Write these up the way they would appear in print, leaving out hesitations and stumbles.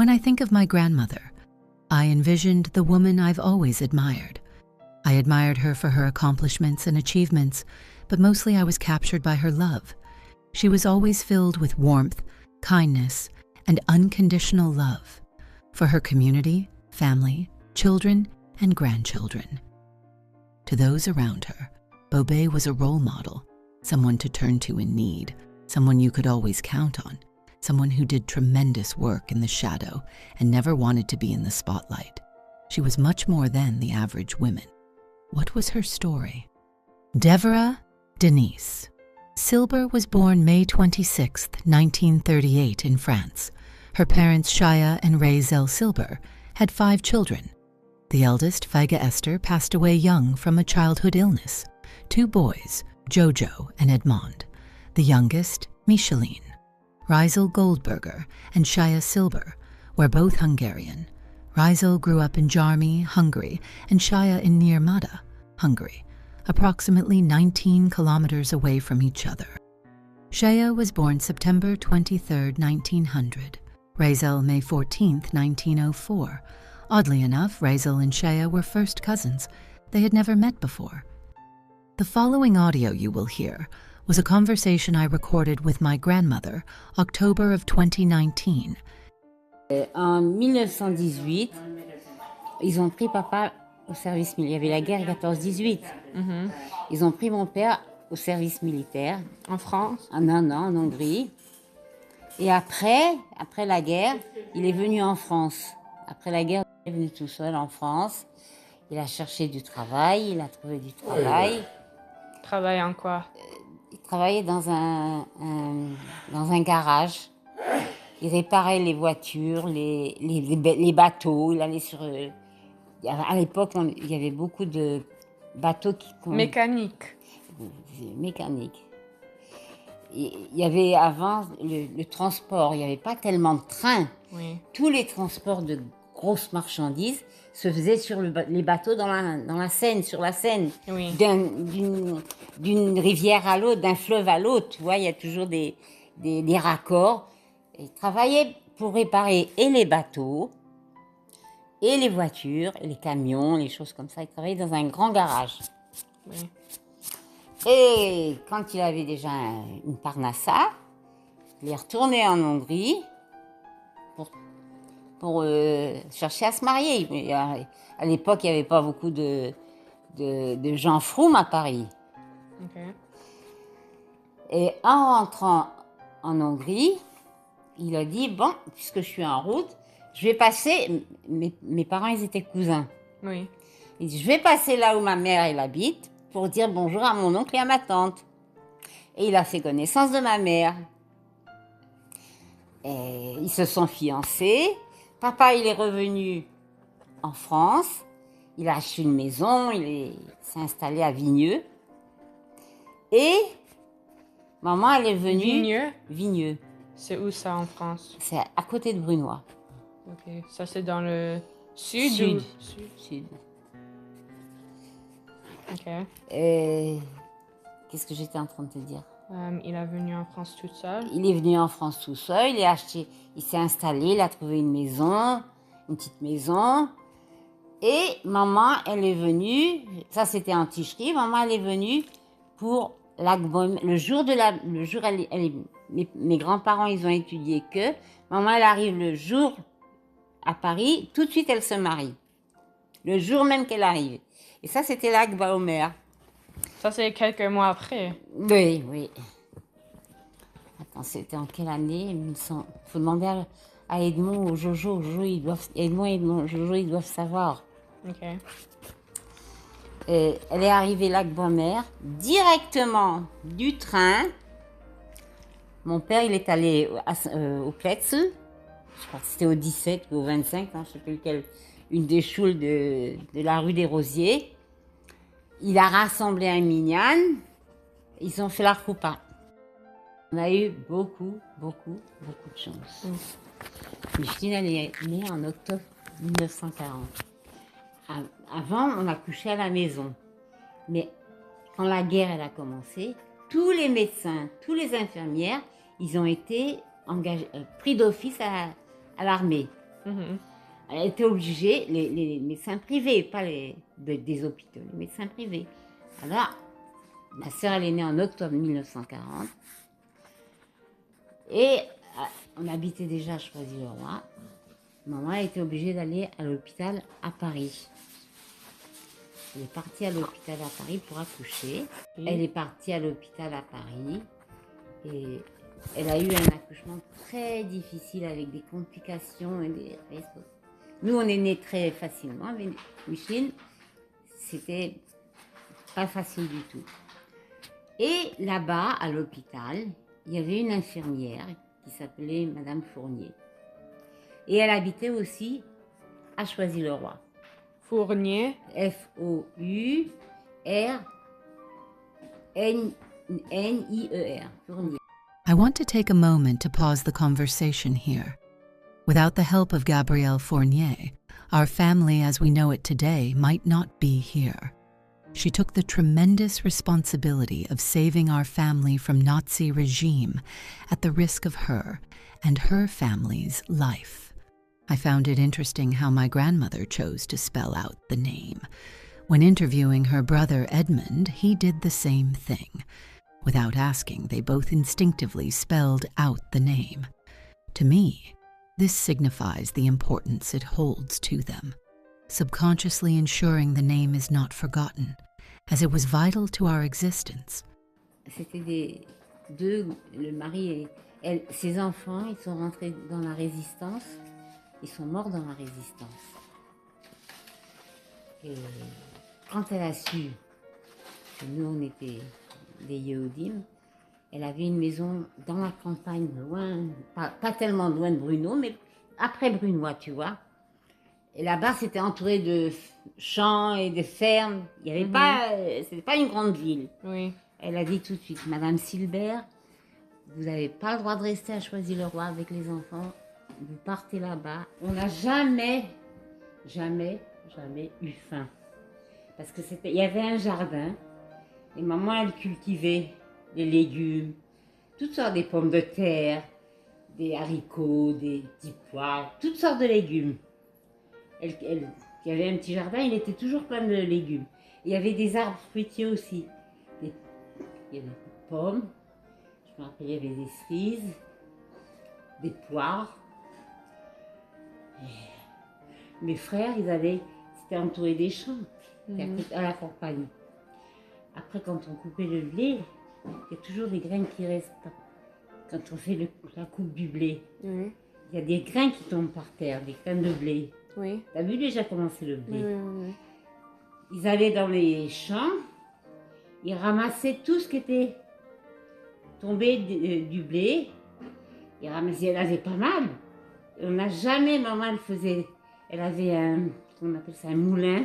When I think of my grandmother, I envisioned the woman I've always admired. I admired her for her accomplishments and achievements, but mostly I was captured by her love. She was always filled with warmth, kindness, and unconditional love for her community, family, children, and grandchildren. To those around her, Bobé was a role model, someone to turn to in need, someone you could always count on, someone who did tremendous work in the shadow and never wanted to be in the spotlight. She was much more than the average woman. What was her story? Deborah Denise Silber was born May 26, 1938 in France. Her parents, Shaya and Raizel Silber, had 5 children. The eldest, Feiga Esther, passed away young from a childhood illness. 2 boys, Jojo and Edmond. The youngest, Micheline. Raizel Goldberger and Shaya Silber were both Hungarian. Raizel grew up in Jarmy, Hungary, and Shaya in Nirmada, Hungary, approximately 19 kilometers away from each other. Shaya was born September 23, 1900. Raizel May 14, 1904. Oddly enough, Raizel and Shaya were first cousins. They had never met before. The following audio you will hear was a conversation I recorded with my grandmother, October of 2019. En 1918, ils ont pris papa au service militaire. Il y avait la guerre 14-18. Ils ont pris mon père au service militaire. En France? Non, en Hongrie. Et après la guerre, il est venu en France. Après la guerre, il est venu tout seul en France. Il a cherché du travail, il a trouvé du travail. Travaille en quoi? Il travaillait dans un garage. Il réparait les voitures, les bateaux. Il allait sur... À l'époque, il y avait beaucoup de bateaux qui... Mécanique. Mécanique. Il y avait avant le transport, il n'y avait pas tellement de trains. Oui. Tous les transports de grosses marchandises se faisaient sur les bateaux dans la Seine, sur la Seine. Oui. D'une rivière à l'autre, d'un fleuve à l'autre. Tu vois, il y a toujours des raccords. Et il travaillait pour réparer et les bateaux, et les voitures, et les camions, les choses comme ça. Il travaillait dans un grand garage. Oui. Et quand il avait déjà une parnassa, il est retourné en Hongrie pour chercher à se marier. Mais à l'époque, il n'y avait pas beaucoup de gens froumes à Paris. Okay. Et en rentrant en Hongrie, il a dit, bon, puisque je suis en route, je vais passer... Mes parents, ils étaient cousins. Oui. Il dit, je vais passer là où ma mère, elle habite, pour dire bonjour à mon oncle et à ma tante. Et il a fait connaissance de ma mère. Et ils se sont fiancés. Papa, il est revenu en France. Il a acheté une maison. Il s'est installé à Vigneux. Et maman, elle est venue... Vigneux? Vigneux. C'est où ça en France? C'est à côté de Brunois. Ok. Ça, c'est dans le sud? Sud. Ok. Et qu'est-ce que j'étais en train de te dire? Il est venu en France tout seul? Il est venu en France tout seul, il s'est installé, il a trouvé une maison, une petite maison. Et maman, elle est venue, ça c'était en Ticherie, maman elle est venue pour le jour mes grands-parents ils ont étudié que, maman elle arrive le jour à Paris, tout de suite elle se marie. Le jour même qu'elle arrive. Et ça c'était l'Akba Omer. Ça c'est quelques mois après? Oui. Attends, c'était en quelle année? Il faut demander à Edmond ou Jojo. Edmond, Jojo, ils doivent savoir. Ok. Et elle est arrivée Lac-Boismer, directement du train. Mon père, il est allé au Pletz. Je crois que c'était au 17 ou au 25, hein, je ne sais plus lequel. Une des choules de la rue des Rosiers. Il a rassemblé un minyan. Ils ont fait la roupa. On a eu beaucoup de chance. Micheline, elle est née en octobre 1940. Avant, on a couché à la maison. Mais quand la guerre elle a commencé, tous les médecins, tous les infirmières, ils ont été pris d'office à l'armée. Mhm. Elle était obligée, les médecins privés, pas des hôpitaux, les médecins privés. Alors, ma sœur, elle est née en octobre 1940. Et on habitait déjà à Choisy-le-Roi. Maman a été obligée d'aller à l'hôpital à Paris. Elle est partie à l'hôpital à Paris pour accoucher. Elle est partie à l'hôpital à Paris. Et elle a eu un accouchement très difficile avec des complications et des restos. Nous, on est nés très facilement, mais Micheline, c'était pas facile du tout. Et là-bas, à l'hôpital, il y avait une infirmière qui s'appelait Madame Fournier. Et elle habitait aussi à Choisy-le-Roi. Fournier. F-O-U-R-N-I-E-R. Fournier. I want to take a moment to pause the conversation here. Without the help of Gabrielle Fournier, our family as we know it today might not be here. She took the tremendous responsibility of saving our family from Nazi regime at the risk of her and her family's life. I found it interesting how my grandmother chose to spell out the name. When interviewing her brother Edmond, he did the same thing. Without asking, they both instinctively spelled out the name. To me, this signifies the importance it holds to them, subconsciously ensuring the name is not forgotten, as it was vital to our existence. C'était le mari et ses enfants, ils sont rentrés dans la résistance, ils sont morts dans la résistance. Et quand elle a su que nous, on était des Yehudim, elle avait une maison dans la campagne, loin, pas tellement loin de Bruno, mais après Brunois, tu vois. Et là-bas, c'était entouré de champs et de fermes. Il y avait c'était pas une grande ville. Oui. Elle a dit tout de suite, Madame Silber, vous n'avez pas le droit de rester à Choisy-le-Roi avec les enfants. Vous partez là-bas. On n'a jamais eu faim. Parce que il y avait un jardin. Et maman, elle cultivait des légumes, toutes sortes, des pommes de terre, des haricots, des petits pois, toutes sortes de légumes. Il y avait un petit jardin, il était toujours plein de légumes. Il y avait des arbres fruitiers aussi. Il y avait des pommes, je me rappelle, il y avait des cerises, des poires. Et mes frères, c'était entouré des champs, à la campagne. Après, quand on coupait le blé, il y a toujours des graines qui restent. Quand on fait la coupe du blé, il y a des grains qui tombent par terre, des graines de blé. Oui. T'as vu déjà comment c'est le blé? Oui. Ils allaient dans les champs, ils ramassaient tout ce qui était tombé du blé. Ils ramassaient, elle avait pas mal. On n'a jamais, maman, elle avait on appelle ça un moulin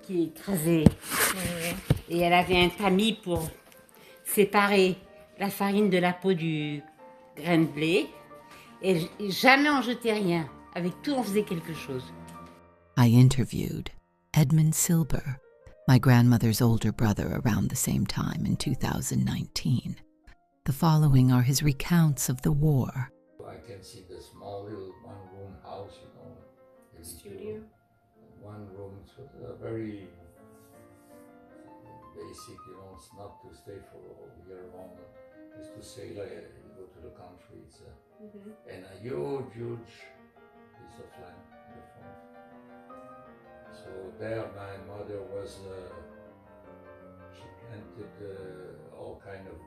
qui écrasait. Et elle avait un tamis pour séparer la farine de la peau du grain de blé. Et jamais on jetait rien. Avec tout, on faisait quelque chose. I interviewed Edmond Silber, my grandmother's older brother, around the same time in 2019. The following are his recounts of the war. I can see the small little one-room house, Studio. One room, so very basic, it's not to stay for all year long. It's to say, like, you go to the country, it's and a huge piece of land in the front. So there, my mother was, she planted all kind of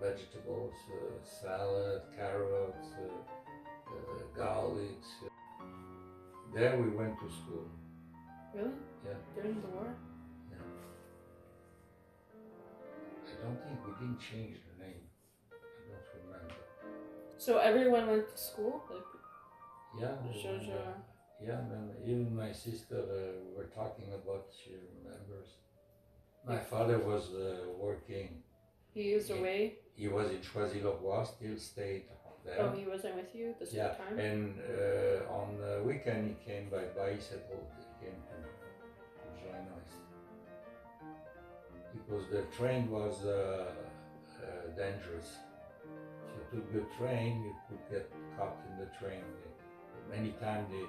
vegetables, salad, carrots, garlics. There we went to school. Really? Yeah. During the war? Yeah. I don't think we didn't change the name. I don't remember. So everyone went to school? Yeah. Yeah, and even my sister, we were talking about, she remembers. My father was working. He was away? He was in Choisy-le-Roi, still stayed there. Oh, he wasn't with you this whole time? Yeah, and on the weekend he came by bicycle, he came to join us. Because the train was dangerous. If you took the train, you could get caught in the train. Many times they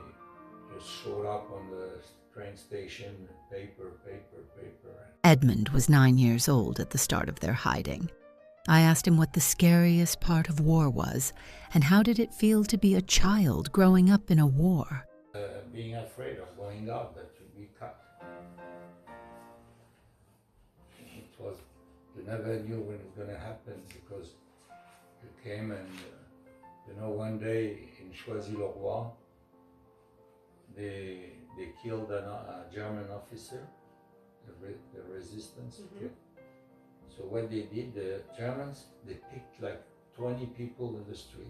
just showed up on the train station, paper. Edmond was 9 years old at the start of their hiding. I asked him what the scariest part of war was, and how did it feel to be a child growing up in a war? Being afraid of going out, that you'd be cut. It was, you never knew when it was going to happen, because you came and, one day in Choisy-le-Roi, they killed a German officer, the resistance. Mm-hmm. So what they did, the Germans, they picked like 20 people in the street.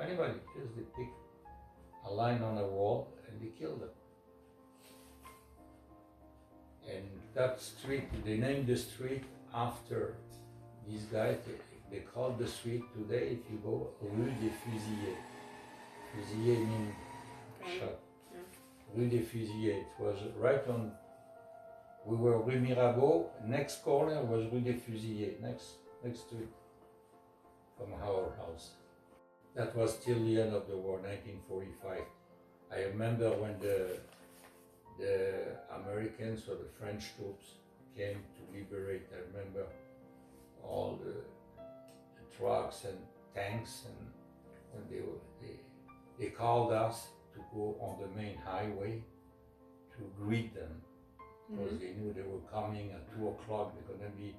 Anybody, just they picked a line on a wall and they killed them. And that street, they named the street after these guys. They call the street today, if you go, Rue des Fusillés. Fusillés means shot. Rue des Fusillés. It was right on, we were Rue Mirabeau, next corner was Rue des Fusillés, next street from our house. That was till the end of the war, 1945. I remember when the Americans or the French troops came to liberate, I remember all the trucks and tanks, and when they called us to go on the main highway to greet them, because they knew they were coming at 2 o'clock, they're going to be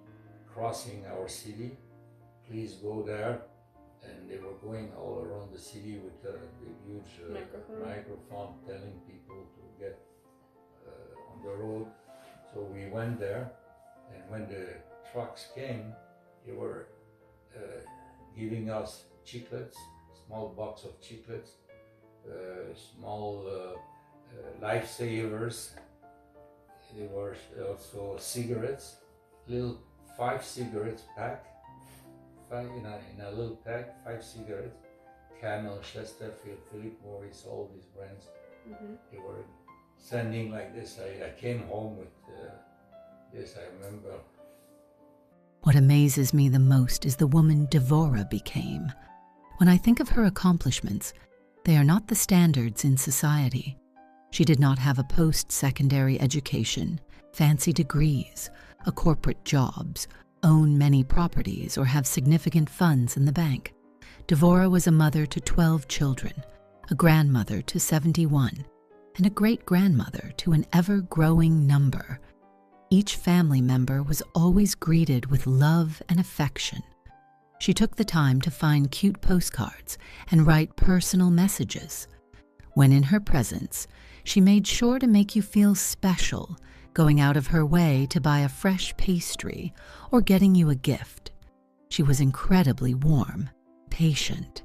crossing our city. Please go there. And they were going all around the city with a huge microphone telling people to get on the road. So we went there, and when the trucks came, they were giving us chiclets, small box of chiclets, small lifesavers. There were also cigarettes, little 5 cigarettes pack. In a little pack, 5 cigarettes, Camel, Chesterfield, Philip Morris, all these brands. They were sending like this. I came home with this, I remember. What amazes me the most is the woman Devorah became. When I think of her accomplishments, they are not the standards in society. She did not have a post-secondary education, fancy degrees, a corporate jobs, own many properties, or have significant funds in the bank. Devorah was a mother to 12 children, a grandmother to 71, and a great-grandmother to an ever-growing number. Each family member was always greeted with love and affection. She took the time to find cute postcards and write personal messages. When in her presence, she made sure to make you feel special, going out of her way to buy a fresh pastry or getting you a gift. She was incredibly warm, patient,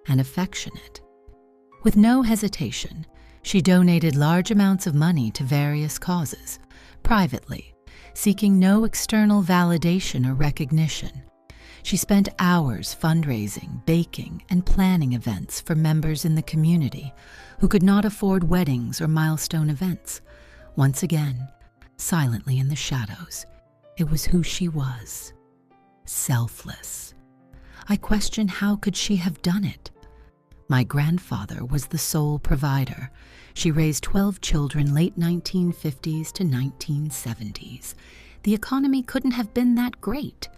and affectionate. With no hesitation, she donated large amounts of money to various causes, privately, seeking no external validation or recognition. She spent hours fundraising, baking, and planning events for members in the community who could not afford weddings or milestone events. Once again, silently in the shadows, it was who she was. Selfless. I question, how could she have done it? My grandfather was the sole provider. She raised 12 children late 1950s to 1970s. The economy couldn't have been that great.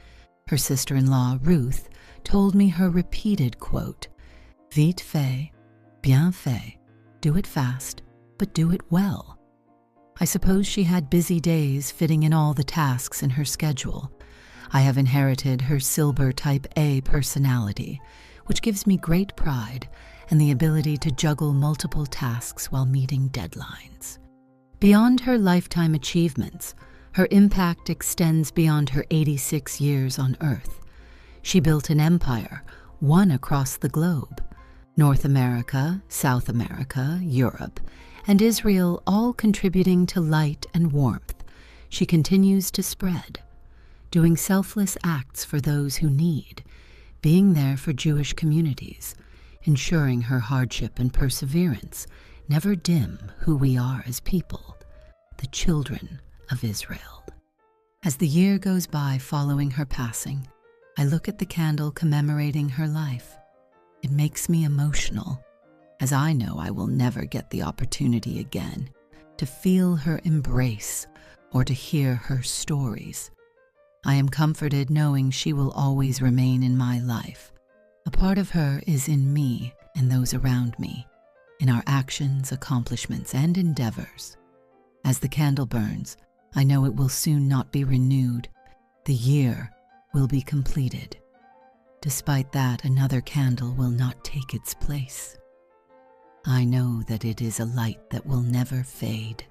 Her sister-in-law, Ruth, told me her repeated quote, "Vite fait, bien fait. Do it fast, but do it well." I suppose she had busy days fitting in all the tasks in her schedule. I have inherited her Silber Type A personality, which gives me great pride and the ability to juggle multiple tasks while meeting deadlines. Beyond her lifetime achievements, her impact extends beyond her 86 years on Earth. She built an empire, one across the globe. North America, South America, Europe, and Israel all contributing to light and warmth. She continues to spread, doing selfless acts for those who need, being there for Jewish communities, ensuring her hardship and perseverance never dim who we are as people, the children of Israel. As the year goes by following her passing, I look at the candle commemorating her life. It makes me emotional. as I know I will never get the opportunity again to feel her embrace or to hear her stories. I am comforted knowing she will always remain in my life. A part of her is in me and those around me, in our actions, accomplishments, and endeavors. As the candle burns, I know it will soon not be renewed. The year will be completed. Despite that, another candle will not take its place. I know that it is a light that will never fade.